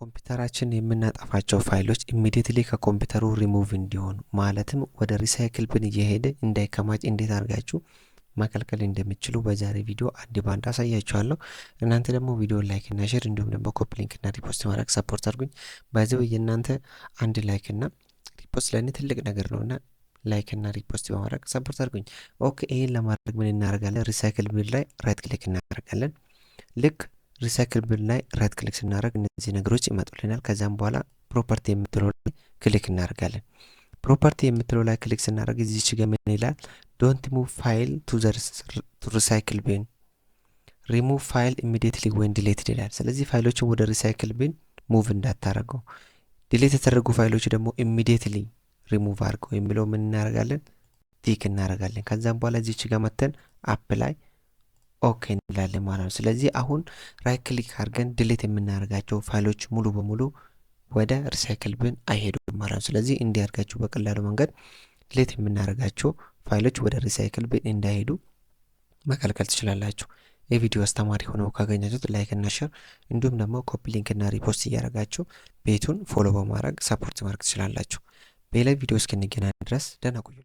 ኮምፒውተራችን የምናጠፋቸው ፋይሎች ኢሚዲየትሊ ከኮምፒውተሩ ሪሙቭ እንዲሆኑ ማለትም ወደ ሪሳይክል ብን እየሄደ እንዳይከማጭ እንዴት አድርጋችሁ መከልከል እንደምትችሉ በዛሬ ቪዲዮ አንድ ባንድ አሳያችኋለሁ። እናንተ ደግሞ ቪዲዮ ላይክ እና ሼር እንዲሁም ደግሞ ኮፒ ሊንክ እና ሪፖስት ማድረግ ሰፖርት አድርጉኝ። ባይዘው የእናንተ አንድ ላይክ እና ሪፖስት ለኔ ትልቅ ነገር ነውና ላይክ እና ሪፖስት በማድረግ ሰፖርት አድርጉኝ። ኦኬ፣ ይሄን ለማድረግ ምን እናደርጋለን? ሪሳይክል ብን ላይ ራይት ክሊክ እናደርጋለን። ልክ ሪሳይክል ብን ላይ ራይት ክሊክ ስናደርግ እነዚህ ነገሮች ይመጡልናል። ከዛም በኋላ ፕሮፐርቲ የምትለው ላይ ክሊክ እናደርጋለን። ፕሮፐርቲ የምትለው ላይ ክሊክ ስናደርግ እዚች ጋር ምን ይላል? ዶንት ሙቭ ፋይል ቱ ሪሳይክል ቢን ሪሙቭ ፋይል ኢሚዲየትሊ ወን ዲሌትድ ይላል። ስለዚህ ፋይሎችን ወደ ሪሳይክል ቢን ሙቭ እንዳታረገው፣ ዲሌት የተደረጉ ፋይሎች ደግሞ ኢሚዲየትሊ ሪሙቭ አድርገው የሚለው ምን እናደርጋለን? ቲክ እናደርጋለን። ከዛም በኋላ እዚች ጋር መተን አፕ ላይ ኦኬ እንላለን ማለት ነው። ስለዚህ አሁን ራይት ክሊክ አድርገን ዲሌት የምናደርጋቸው ፋይሎች ሙሉ በሙሉ ወደ ሪሳይክል ብን አይሄዱም ማለት ነው። ስለዚህ እንዲያርጋችሁ በቀላሉ መንገድ ዲሌት የምናደርጋቸው ፋይሎች ወደ ሪሳይክል ብን እንዳይሄዱ መከልከል ትችላላችሁ። የቪዲዮ አስተማሪ ሆኖ ካገኛችሁት ላይክ እና ሼር እንዲሁም ደግሞ ኮፒ ሊንክ እና ሪፖስት እያደረጋችሁ ቤቱን ፎሎ በማድረግ ሰፖርት ማድረግ ትችላላችሁ። በሌላ ቪዲዮ እስክንገናኝ ድረስ ደህና ቆዩ።